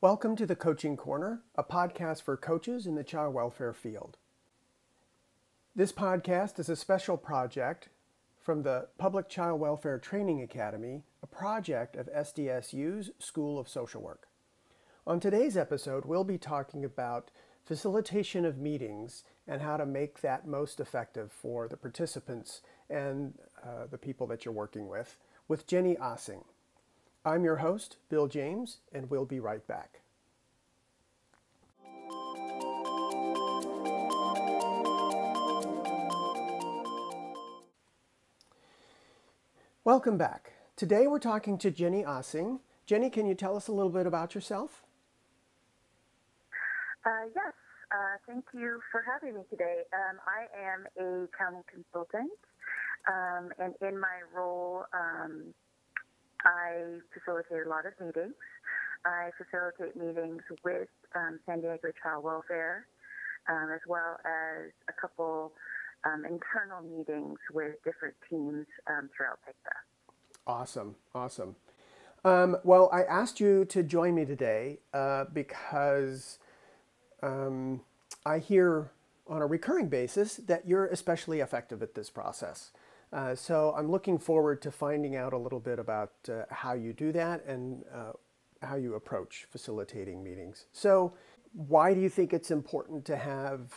Welcome to the Coaching Corner, a podcast for coaches in the child welfare field. This podcast is a special project from the Public Child Welfare Training Academy, a project of SDSU's School of Social Work. On today's episode, we'll be talking about facilitation of meetings and how to make that most effective for the participants and the people that you're working with Jenny Ossing. I'm your host, Bill James, and we'll be right back. Welcome back. Today we're talking to Jenny Ossing. Jenny, can you tell us a little bit about yourself? Yes, thank you for having me today. I am a county consultant, and in my role, I facilitate a lot of meetings. I facilitate meetings with San Diego Child Welfare, as well as a couple internal meetings with different teams throughout Texas. Awesome. Well, I asked you to join me today because I hear on a recurring basis that you're especially effective at this process. So I'm looking forward to finding out a little bit about how you do that and how you approach facilitating meetings. So why do you think it's important to have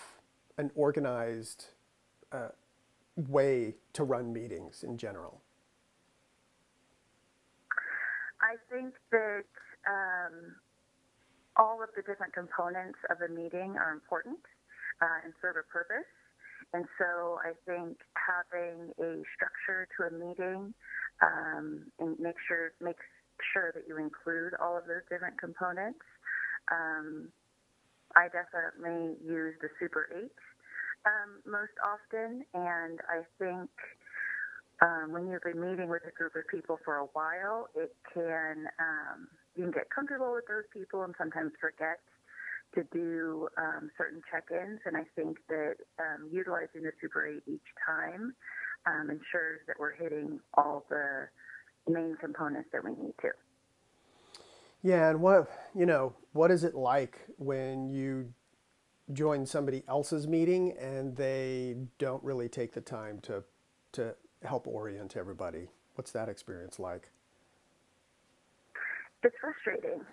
an organized way to run meetings in general? I think that all of the different components of a meeting are important and serve a purpose. And so I think having a structure to a meeting and makes sure that you include all of those different components. I definitely use the Super 8 most often, and I think when you've been meeting with a group of people for a while, it can you can get comfortable with those people and sometimes forget to do certain check-ins, and I think that utilizing the Super 8 each time ensures that we're hitting all the main components that we need to. Yeah, and what is it like when you join somebody else's meeting and they don't really take the time to help orient everybody? What's that experience like? It's frustrating.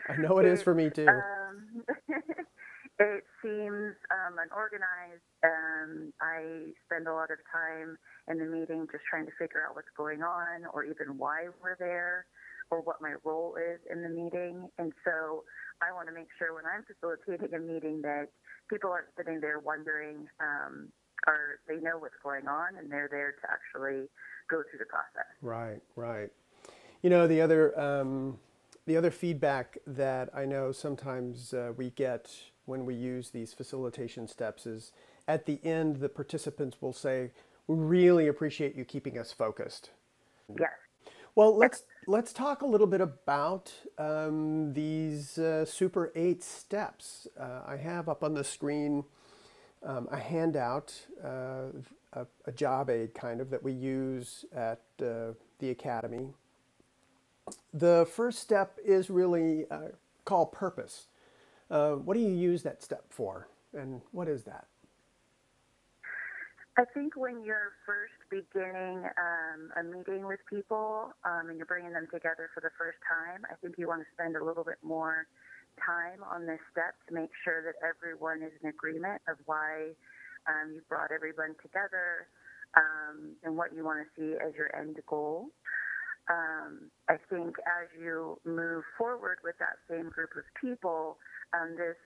I know it is for me too. It seems unorganized. I spend a lot of time in the meeting just trying to figure out what's going on or even why we're there or what my role is in the meeting. And so I want to make sure when I'm facilitating a meeting that people aren't sitting there wondering or they know what's going on and they're there to actually go through the process. Right. You know, the other feedback that I know sometimes we get when we use these facilitation steps is at the end, the participants will say, "We really appreciate you keeping us focused." Yes. Well, let's talk a little bit about these Super 8 steps. I have up on the screen a handout, a job aid kind of that we use at the Academy. The first step is really called purpose. What do you use that step for, and what is that? I think when you're first beginning a meeting with people and you're bringing them together for the first time, I think you want to spend a little bit more time on this step to make sure that everyone is in agreement of why you brought everyone together and what you want to see as your end goal. I think as you move forward with that same group of people, this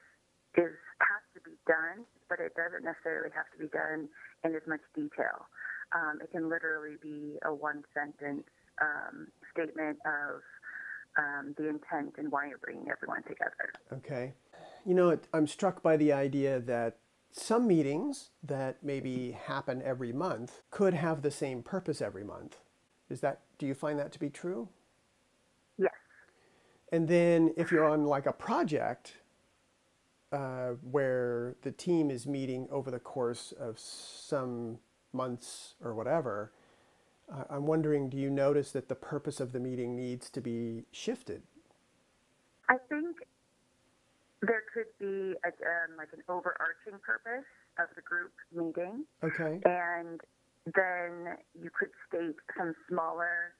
has to be done, but it doesn't necessarily have to be done in as much detail. It can literally be a one-sentence statement of the intent and why you're bringing everyone together. Okay. You know, I'm struck by the idea that some meetings that maybe happen every month could have the same purpose every month. Do you find that to be true? Yes. And then if you're on like a project where the team is meeting over the course of some months or whatever, I'm wondering, do you notice that the purpose of the meeting needs to be shifted I think there could be like an overarching purpose of the group meeting. Okay. And then you could state some smaller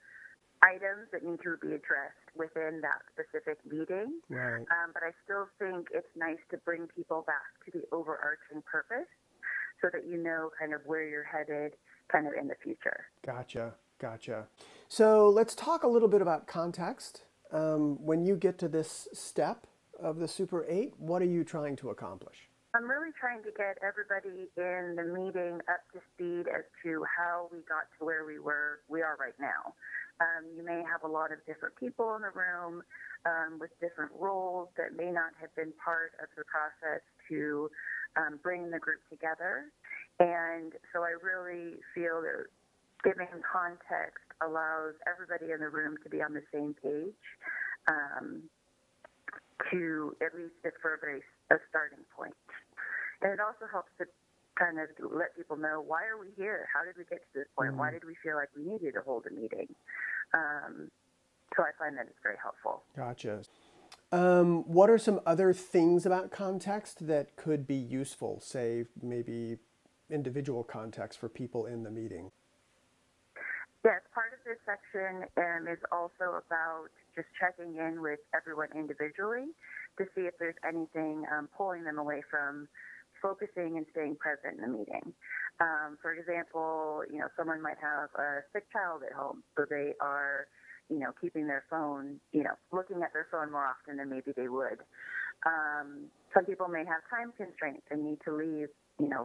items that need to be addressed within that specific meeting. Right. But I still think it's nice to bring people back to the overarching purpose so that you know kind of where you're headed kind of in the future. Gotcha. So let's talk a little bit about context. When you get to this step of the Super 8, what are you trying to accomplish? I'm really trying to get everybody in the meeting up to speed as to how we got to where we are right now. You may have a lot of different people in the room with different roles that may not have been part of the process to bring the group together. And so I really feel that giving context allows everybody in the room to be on the same page, to at least for a starting point. And it also helps to kind of let people know, why are we here? How did we get to this point? Why did we feel like we needed to hold a meeting? So I find that it's very helpful. Gotcha. What are some other things about context that could be useful, say maybe individual context for people in the meeting? Yes, part of this section is also about just checking in with everyone individually to see if there's anything pulling them away from focusing and staying present in the meeting. For example, someone might have a sick child at home, so they are, keeping their phone, looking at their phone more often than maybe they would. Some people may have time constraints and need to leave,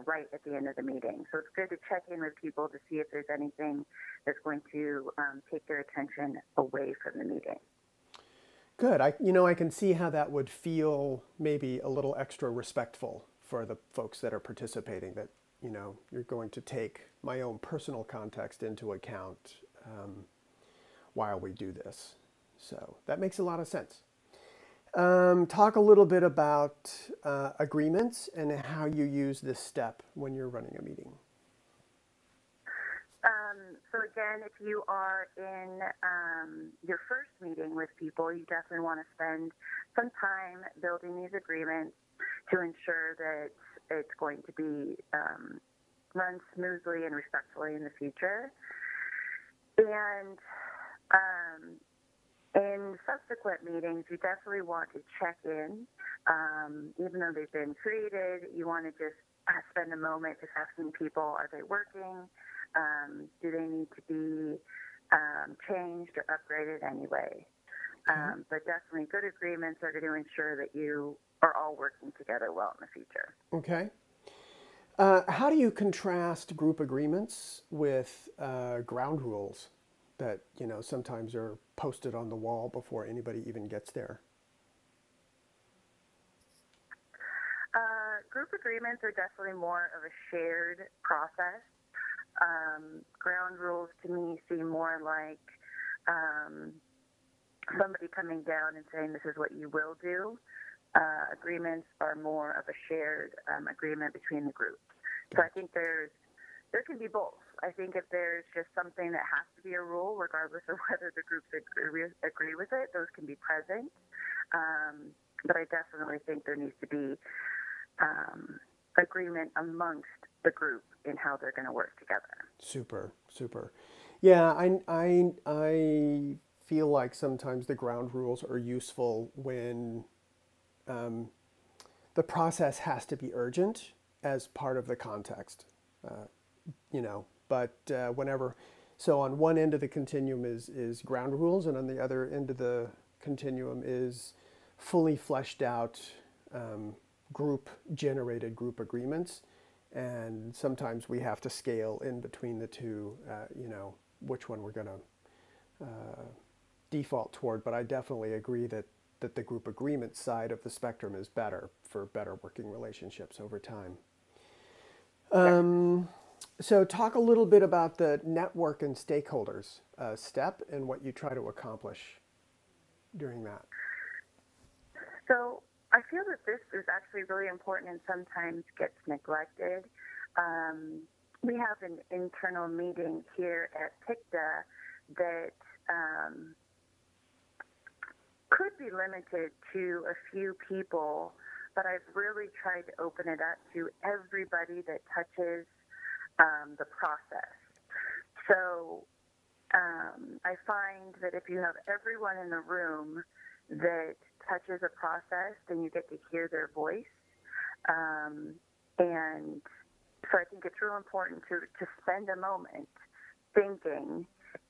right at the end of the meeting. So it's good to check in with people to see if there's anything that's going to take their attention away from the meeting. Good. I can see how that would feel maybe a little extra respectful for the folks that are participating, that, you're going to take my own personal context into account while we do this. So that makes a lot of sense. Talk a little bit about agreements and how you use this step when you're running a meeting. So again, if you are in your first meeting with people, you definitely want to spend some time building these agreements to ensure that it's going to be run smoothly and respectfully in the future. And in subsequent meetings, you definitely want to check in. Even though they've been created, you want to just spend a moment just asking people, are they working? Do they need to be changed or upgraded anyway? But definitely good agreements are going to ensure that you are all working together well in the future. Okay. How do you contrast group agreements with ground rules that, sometimes are posted on the wall before anybody even gets there? Group agreements are definitely more of a shared process. Ground rules to me seem more like somebody coming down and saying this is what you will do. Agreements are more of a shared agreement between the groups. So I think there can be both. I think if there's just something that has to be a rule, regardless of whether the groups agree with it, those can be present. But I definitely think there needs to be agreement amongst the group in how they're going to work together. Super. Yeah, I feel like sometimes the ground rules are useful when the process has to be urgent as part of the context, but whenever, so on one end of the continuum is ground rules, and on the other end of the continuum is fully fleshed out generated group agreements. And sometimes we have to scale in between the two, which one we're going to default toward. But I definitely agree that the group agreement side of the spectrum is better for better working relationships over time. So talk a little bit about the network and stakeholders step and what you try to accomplish during that. So I feel that this is actually really important and sometimes gets neglected. We have an internal meeting here at PICTA that could be limited to a few people, but I've really tried to open it up to everybody that touches the process. So I find that if you have everyone in the room that touches a process, then you get to hear their voice. And so I think it's real important to spend a moment thinking,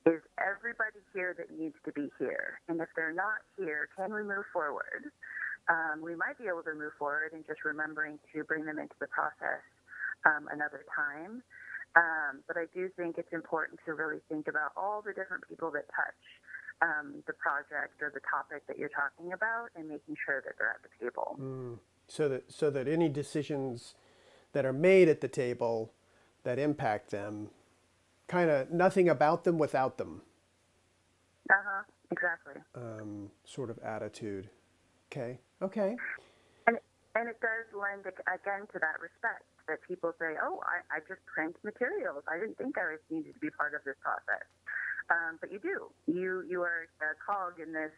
is everybody here that needs to be here? And if they're not here, can we move forward? We might be able to move forward and just remembering to bring them into the process another time. But I do think it's important to really think about all the different people that touch the project or the topic that you're talking about, and making sure that they're at the table. So that any decisions that are made at the table that impact them, kind of nothing about them without them. Exactly. Sort of attitude. Okay. And it does lend, again, to that respect, that people say, oh, I just print materials. I didn't think I needed to be part of this process. But you do. You are a cog in this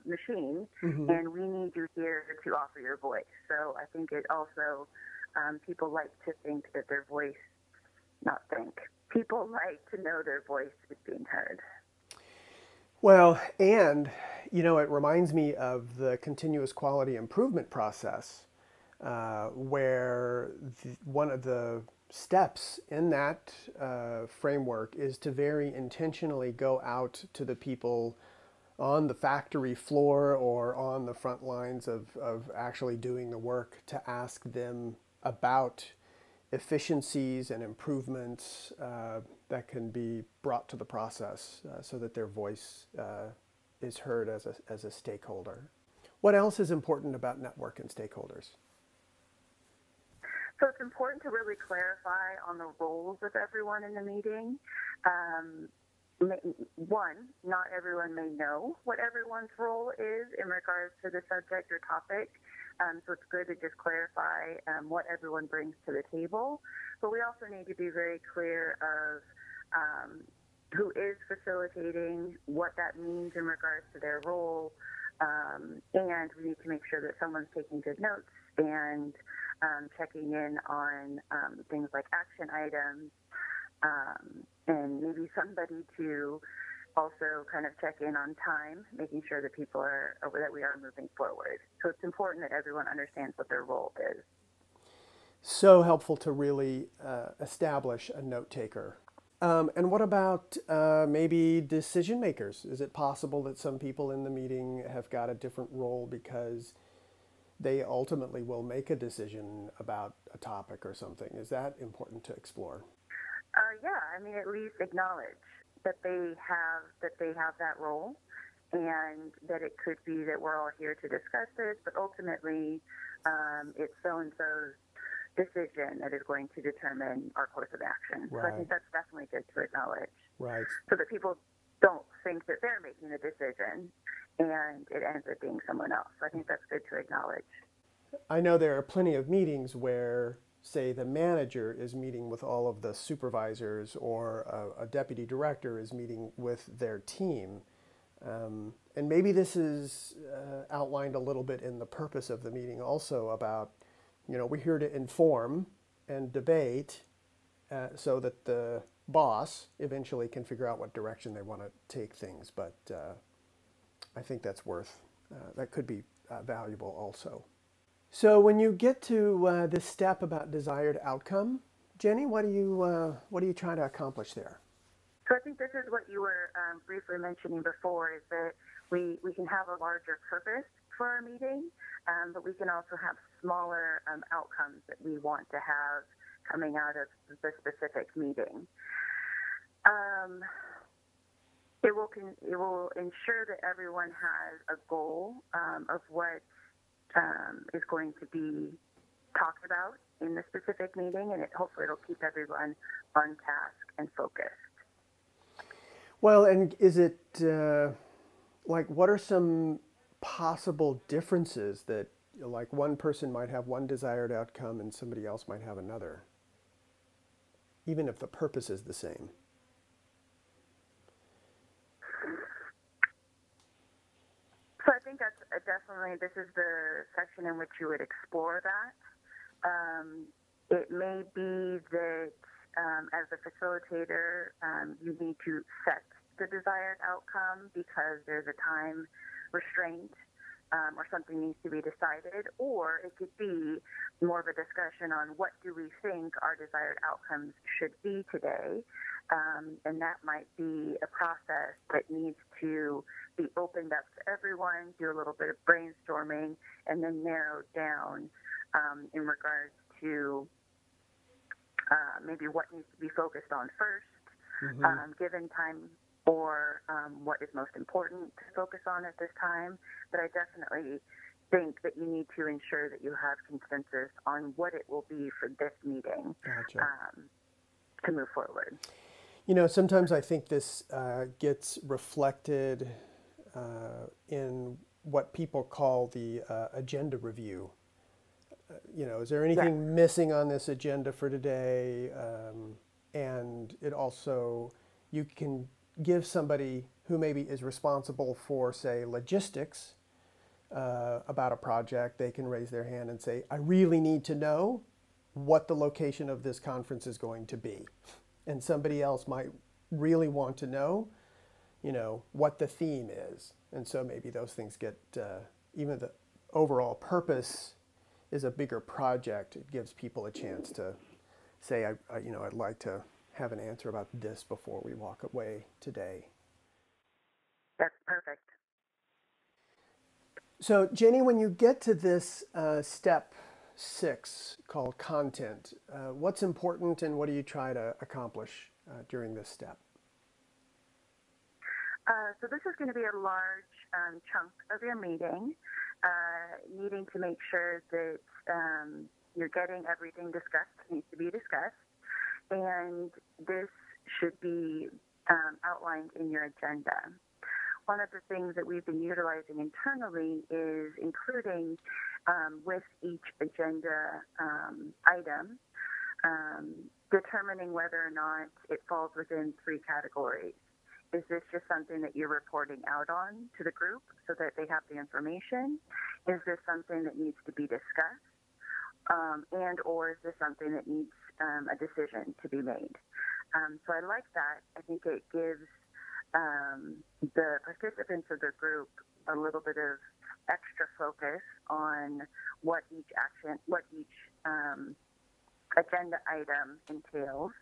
machine, and we need you here to offer your voice. So I think it also, people like to think that their voice, people like to know their voice is being heard. Well, and, it reminds me of the continuous quality improvement process, where one of the steps in that framework is to very intentionally go out to the people on the factory floor or on the front lines of actually doing the work to ask them about efficiencies and improvements that can be brought to the process so that their voice is heard as a stakeholder. What else is important about network and stakeholders? So it's important to really clarify on the roles of everyone in the meeting. One, not everyone may know what everyone's role is in regards to the subject or topic. So it's good to just clarify what everyone brings to the table. But we also need to be very clear of who is facilitating, what that means in regards to their role, and we need to make sure that someone's taking good notes and checking in on things like action items, and maybe somebody to also kind of check in on time, making sure that that we are moving forward. So it's important that everyone understands what their role is. So helpful to really establish a note taker. And what about maybe decision makers? Is it possible that some people in the meeting have got a different role because they ultimately will make a decision about a topic or something? Is that important to explore? Yeah, at least acknowledge that they have that role, and that it could be that we're all here to discuss this, but ultimately it's so-and-so's decision that is going to determine our course of action. Right. So I think that's definitely good to acknowledge. Right. So that people don't think that they're making the decision and it ends up being someone else. So I think that's good to acknowledge. I know there are plenty of meetings where, say, the manager is meeting with all of the supervisors, or a deputy director is meeting with their team. And maybe this is outlined a little bit in the purpose of the meeting also about, we're here to inform and debate so that the boss eventually can figure out what direction they want to take things. But I think that's that could be valuable also. So when you get to this step about desired outcome, Jenny, what are you trying to accomplish there? So I think this is what you were briefly mentioning before, is that we can have a larger purpose for our meeting, but we can also have smaller outcomes that we want to have coming out of the specific meeting. It will ensure that everyone has a goal of what is going to be talked about in the specific meeting, and hopefully it'll keep everyone on task and focused. Well, and is it what are some possible differences that, like, one person might have one desired outcome and somebody else might have another, even if the purpose is the same? So I think think that's definitely, this is the section in which you would explore that. It may be that as a facilitator, you need to set the desired outcome because there's a time restraint or something needs to be decided, or it could be more of a discussion on what do we think our desired outcomes should be today. And that might be a process that needs to be opened up to everyone, do a little bit of brainstorming, and then narrowed down in regards to maybe what needs to be focused on first, given time, or what is most important to focus on at this time. But I definitely think that you need to ensure that you have consensus on what it will be for this meeting. Gotcha. To move forward. You know, sometimes I think this gets reflected in what people call the agenda review. You know, is there anything missing on this agenda for today? And it also, you can give somebody who maybe is responsible for, say, logistics about a project, they can raise their hand and say, I really need to know what the location of this conference is going to be. And somebody else might really want to know, you know, what the theme is. And so maybe those things get, even the overall purpose is a bigger project. It gives people a chance to say, you know, I'd like to have an answer about this before we walk away today. That's perfect. So Jenny, when you get to this step 6 called content, what's important and what do you try to accomplish during this step? So this is going to be a large chunk of your meeting, needing to make sure that you're getting everything discussed that needs to be discussed, and this should be outlined in your agenda. One of the things that we've been utilizing internally is including with each agenda item, determining whether or not it falls within 3 categories. Is this just something that you're reporting out on to the group so that they have the information? Is this something that needs to be discussed? And or is this something that needs a decision to be made? So I like that. I think it gives the participants of the group a little bit of extra focus on what each agenda item entails.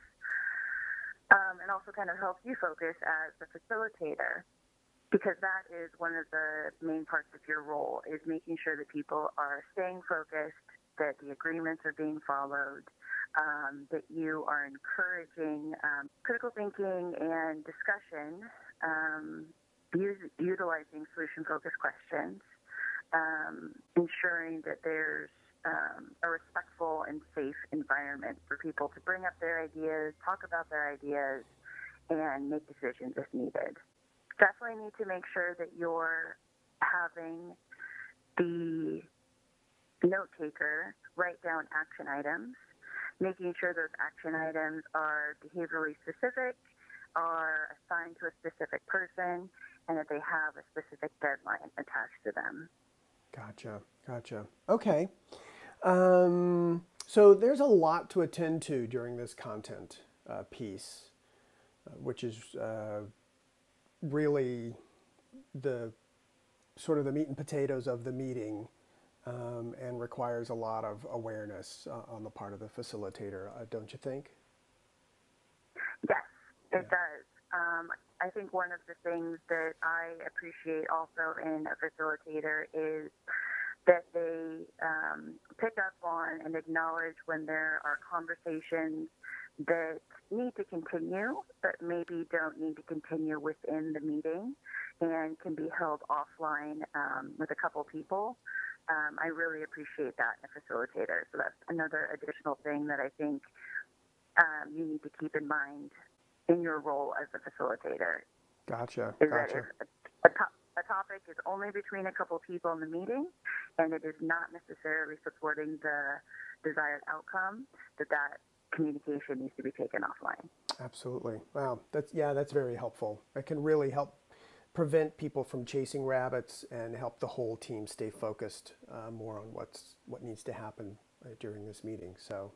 And also kind of helps you focus as the facilitator, because that is one of the main parts of your role, is making sure that people are staying focused, that the agreements are being followed, that you are encouraging critical thinking and discussion, utilizing solution-focused questions, ensuring that there's a respectful and safe environment for people to bring up their ideas, talk about their ideas, and make decisions if needed. Definitely need to make sure that you're having the note taker write down action items, making sure those action items are behaviorally specific, are assigned to a specific person, and that they have a specific deadline attached to them. Gotcha. Okay. So there's a lot to attend to during this content piece, which is really the sort of the meat and potatoes of the meeting, and requires a lot of awareness on the part of the facilitator, don't you think? Yes, it does. I think one of the things that I appreciate also in a facilitator is that they pick up on and acknowledge when there are conversations that need to continue, but maybe don't need to continue within the meeting and can be held offline with a couple people. I really appreciate that in a facilitator. So that's another additional thing that I think you need to keep in mind in your role as a facilitator. Gotcha. Is that if a topic is only between a couple people in the meeting and it is not necessarily supporting the desired outcome, that communication needs to be taken offline. Absolutely. Wow. That's very helpful. It can really help prevent people from chasing rabbits and help the whole team stay focused more on what needs to happen during this meeting. So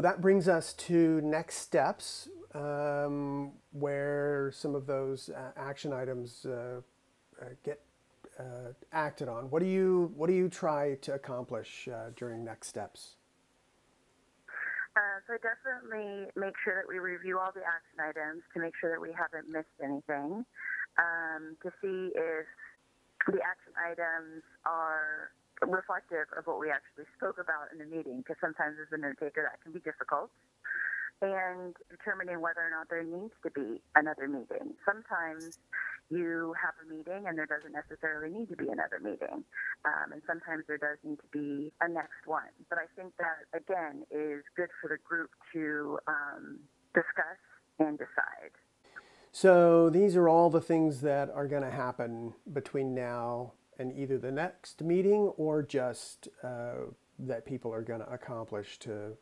that brings us to next steps, where some of those action items get acted on. What do you try to accomplish during next steps? So I definitely make sure that we review all the action items to make sure that we haven't missed anything, to see if the action items are reflective of what we actually spoke about in the meeting, because sometimes as a note taker that can be difficult, and determining whether or not there needs to be another meeting. Sometimes you have a meeting and there doesn't necessarily need to be another meeting, and sometimes there does need to be a next one. But I think that, again, is good for the group to discuss and decide. So these are all the things that are going to happen between now and either the next meeting or just that people are going to accomplish to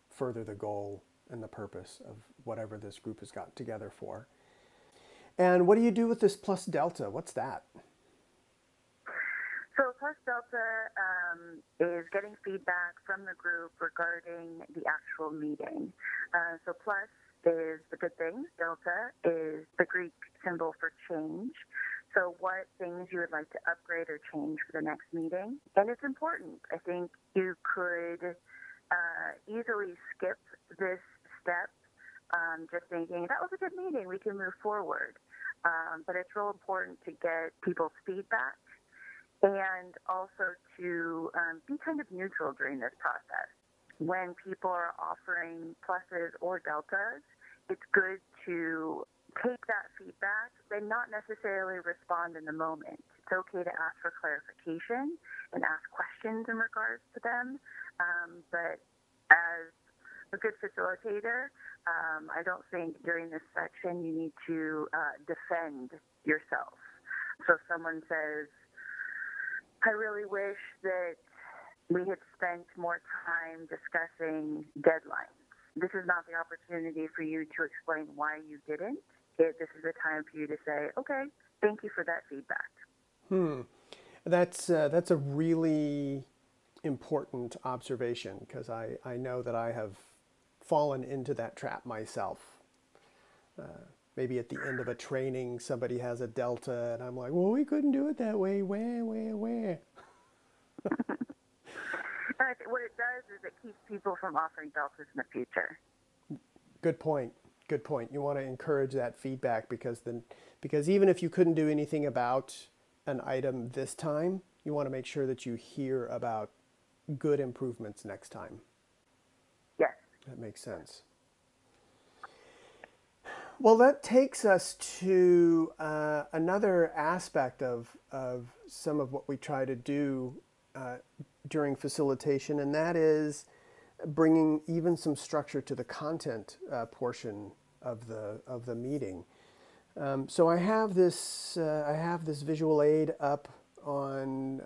further the goal and the purpose of whatever this group has got together for. And what do you do with this plus delta? What's that? So plus delta is getting feedback from the group regarding the actual meeting. So plus is the good things. Delta is the Greek symbol for change. So what things you would like to upgrade or change for the next meeting. And it's important. I think you could easily skip this step, just thinking, that was a good meeting, we can move forward. But it's real important to get people's feedback and also to be kind of neutral during this process. When people are offering pluses or deltas, it's good to take that feedback and not necessarily respond in the moment. It's okay to ask for clarification and ask questions in regards to them. But as a good facilitator, I don't think during this section you need to defend yourself. So if someone says, I really wish that we had spent more time discussing deadlines. This is not the opportunity for you to explain why you didn't. This is the time for you to say, okay, thank you for that feedback. That's a really important observation, because I know that I have fallen into that trap myself. Maybe at the end of a training, somebody has a delta, and I'm like, well, we couldn't do it that way. Where? What it does is it keeps people from offering deltas in the future. Good point. You want to encourage that feedback, because even if you couldn't do anything about an item this time, you want to make sure that you hear about good improvements next time. Yes. That makes sense. Well, that takes us to another aspect of some of what we try to do during facilitation, and that is bringing even some structure to the content portion of the meeting. So I have this visual aid up on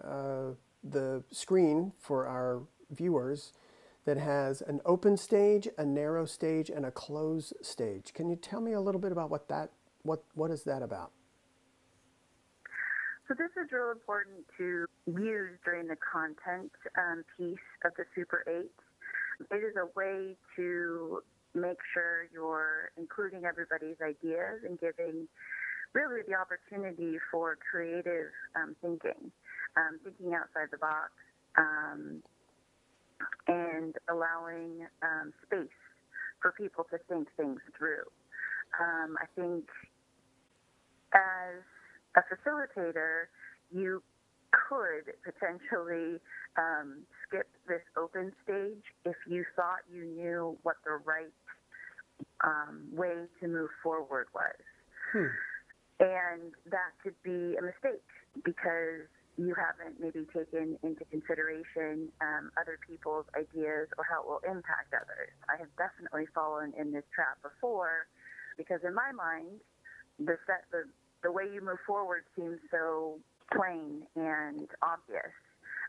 the screen for our viewers that has an open stage, a narrow stage, and a closed stage. Can you tell me a little bit about what is that about? So this is real important to use during the content piece of the Super 8. It is a way to make sure you're including everybody's ideas and giving really the opportunity for creative thinking outside the box, and allowing space for people to think things through. I think as a facilitator, you could potentially skip this open stage if you thought you knew what the right way to move forward was. And that could be a mistake because you haven't maybe taken into consideration other people's ideas or how it will impact others. I have definitely fallen in this trap before because in my mind, the way you move forward seems so plain and obvious.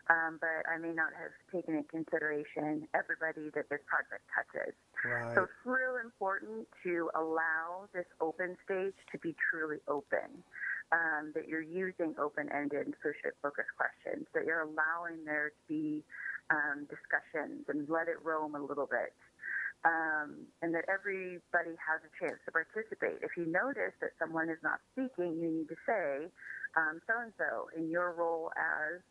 but I may not have taken into consideration everybody that this project touches. Right. So it's real important to allow this open stage to be truly open, that you're using open-ended focused questions, that you're allowing there to be discussions and let it roam a little bit. And that everybody has a chance to participate. If you notice that someone is not speaking, you need to say, so-and-so, in your role as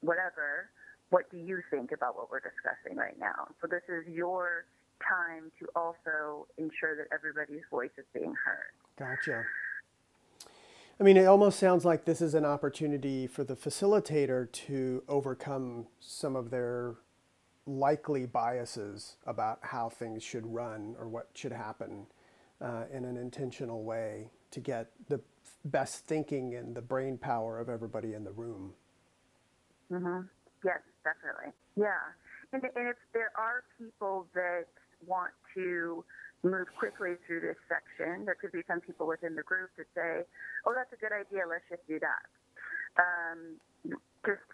whatever, what do you think about what we're discussing right now? So this is your time to also ensure that everybody's voice is being heard. Gotcha. I mean, it almost sounds like this is an opportunity for the facilitator to overcome some of their likely biases about how things should run or what should happen in an intentional way to get the best thinking and the brain power of everybody in the room. Mm-hmm. Yes, definitely. Yeah. And if there are people that want to move quickly through this section, there could be some people within the group that say, oh, that's a good idea, let's just do that. Just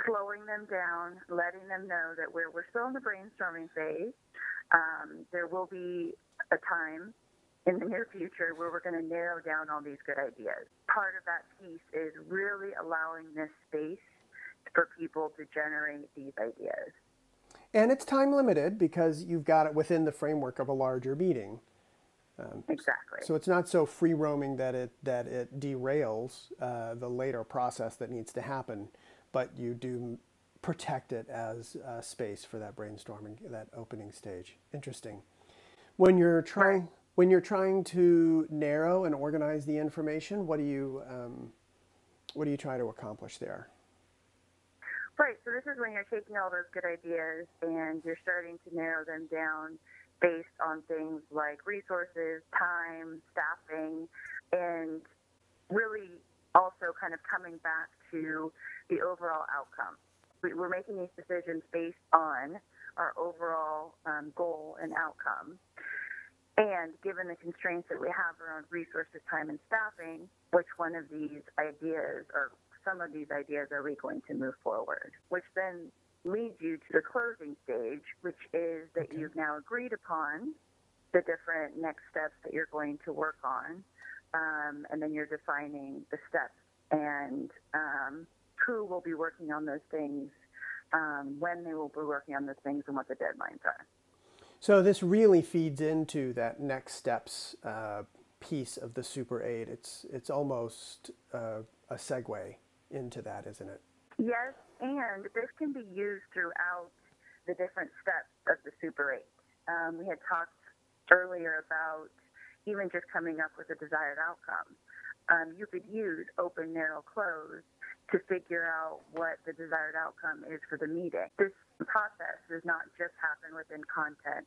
slowing them down, letting them know that we're still in the brainstorming phase. There will be a time in the near future where we're going to narrow down all these good ideas. Part of that piece is really allowing this space for people to generate these ideas. And it's time limited because you've got it within the framework of a larger meeting. Exactly. So it's not so free roaming that it derails the later process that needs to happen, but you do protect it as a space for that brainstorming, that opening stage. Interesting. When you're trying to narrow and organize the information, what do you try to accomplish there? Right. So this is when you're taking all those good ideas and you're starting to narrow them down based on things like resources, time, staffing, and really also kind of coming back to the overall outcome. We're making these decisions based on our overall goal and outcome. And given the constraints that we have around resources, time, and staffing, which one of these ideas or some of these ideas are we going to move forward, which then leads you to the closing stage, which is that you've now agreed upon the different next steps that you're going to work on, and then you're defining the steps and who will be working on those things, when they will be working on those things, and what the deadlines are. So this really feeds into that next steps piece of the Super 8. It's almost a segue into that, isn't it? Yes, and this can be used throughout the different steps of the Super 8. We had talked earlier about even just coming up with a desired outcome. You could use open, narrow, close to figure out what the desired outcome is for the meeting. This process does not just happen within content.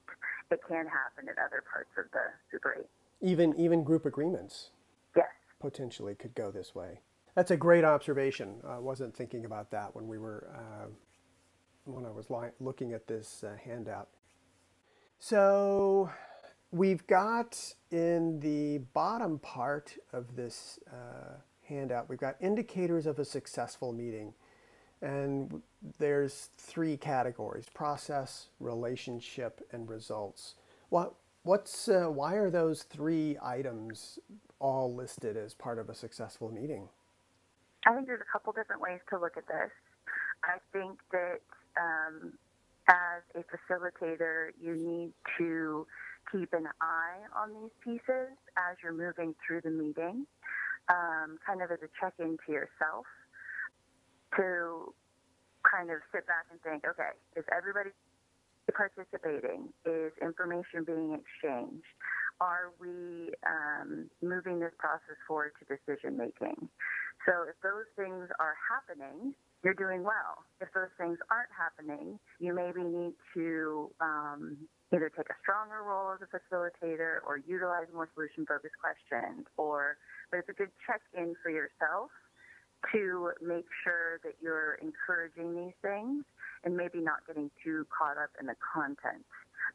It can happen in other parts of the Super 8. Even group agreements, yes, potentially could go this way. That's a great observation. I wasn't thinking about that when I was looking at this handout. So we've got in the bottom part of this handout, we've got indicators of a successful meeting. And there's 3 categories: process, relationship, and results. Why are those 3 items all listed as part of a successful meeting? I think there's a couple different ways to look at this. I think that as a facilitator, you need to keep an eye on these pieces as you're moving through the meeting, kind of as a check-in to yourself, to kind of sit back and think, okay, is everybody participating? Is information being exchanged? Are we moving this process forward to decision making? So if those things are happening, you're doing well. If those things aren't happening, you maybe need to either take a stronger role as a facilitator or utilize more solution-focused questions. But it's a good check-in for yourself to make sure that you're encouraging these things and maybe not getting too caught up in the content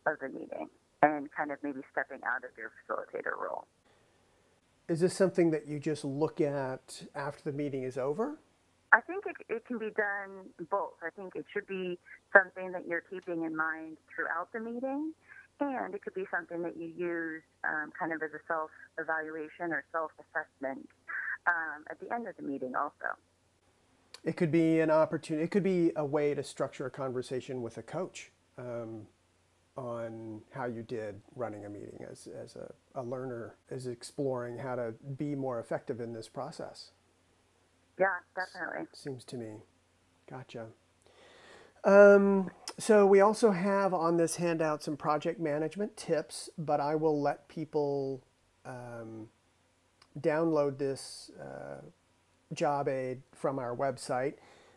of the meeting and kind of maybe stepping out of your facilitator role. Is this something that you just look at after the meeting is over? I think it can be done both. I think it should be something that you're keeping in mind throughout the meeting, and it could be something that you use kind of as a self-evaluation or self-assessment at the end of the meeting also. It could be an opportunity. It could be a way to structure a conversation with a coach on how you did running a meeting as a learner is exploring how to be more effective in this process. Yeah, definitely. Seems to me. Gotcha. So we also have on this handout some project management tips, but I will let people download this job aid from our website.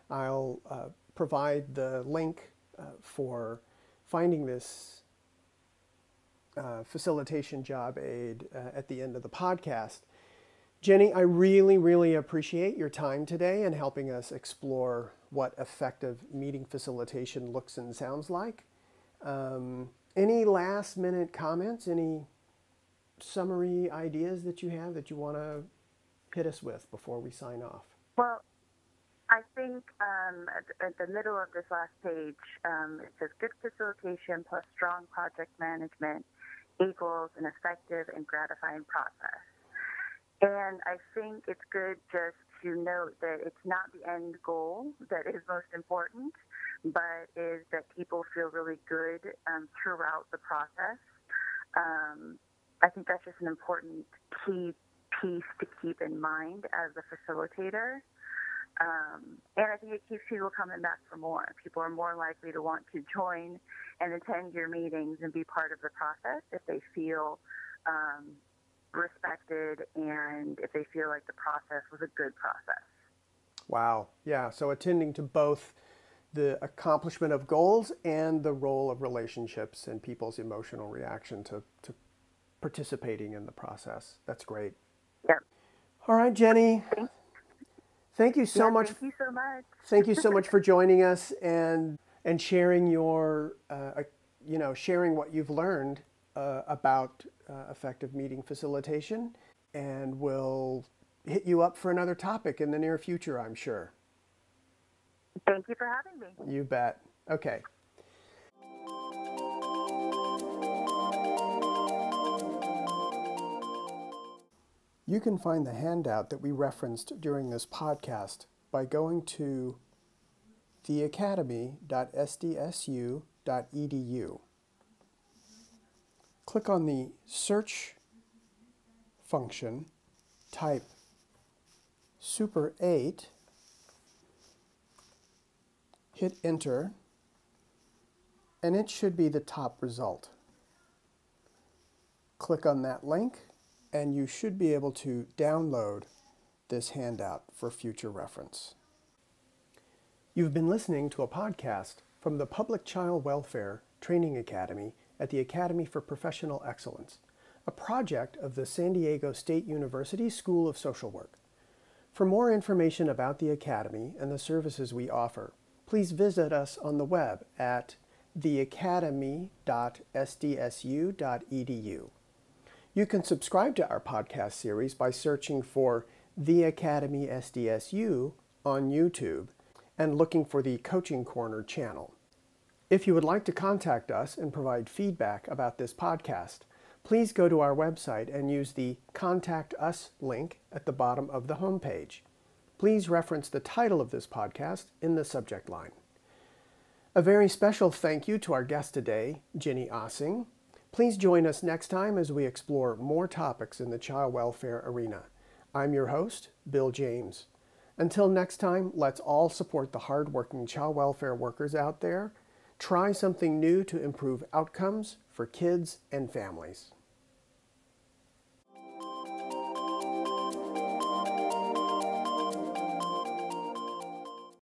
I'll provide the link for finding this facilitation job aid at the end of the podcast. Jenny, I really, really appreciate your time today and helping us explore what effective meeting facilitation looks and sounds like. Any last minute comments, any summary ideas that you have that you want to hit us with before we sign off? Well, I think at the middle of this last page, it says good facilitation plus strong project management equals an effective and gratifying process. And I think it's good just to note that it's not the end goal that is most important, but is that people feel really good throughout the process. I think that's just an important key piece to keep in mind as a facilitator. And I think it keeps people coming back for more. People are more likely to want to join and attend your meetings and be part of the process if they feel respected and if they feel like the process was a good process. Wow. Yeah. So attending to both the accomplishment of goals and the role of relationships and people's emotional reaction to participating in the process. That's great. Yep. All right, Jenny. Thank you so much. Thank you so much. Thank you so much for joining us and sharing your, sharing what you've learned about effective meeting facilitation. And we'll hit you up for another topic in the near future, I'm sure. Thank you for having me. You bet. Okay. You can find the handout that we referenced during this podcast by going to theacademy.sdsu.edu. Click on the search function, type Super 8, hit enter, and it should be the top result. Click on that link and you should be able to download this handout for future reference. You've been listening to a podcast from the Public Child Welfare Training Academy at the Academy for Professional Excellence, a project of the San Diego State University School of Social Work. For more information about the Academy and the services we offer, please visit us on the web at theacademy.sdsu.edu. You can subscribe to our podcast series by searching for The Academy SDSU on YouTube and looking for the Coaching Corner channel. If you would like to contact us and provide feedback about this podcast, please go to our website and use the Contact Us link at the bottom of the homepage. Please reference the title of this podcast in the subject line. A very special thank you to our guest today, Jenny Ossing. Please join us next time as we explore more topics in the child welfare arena. I'm your host, Bill James. Until next time, let's all support the hardworking child welfare workers out there. Try something new to improve outcomes for kids and families.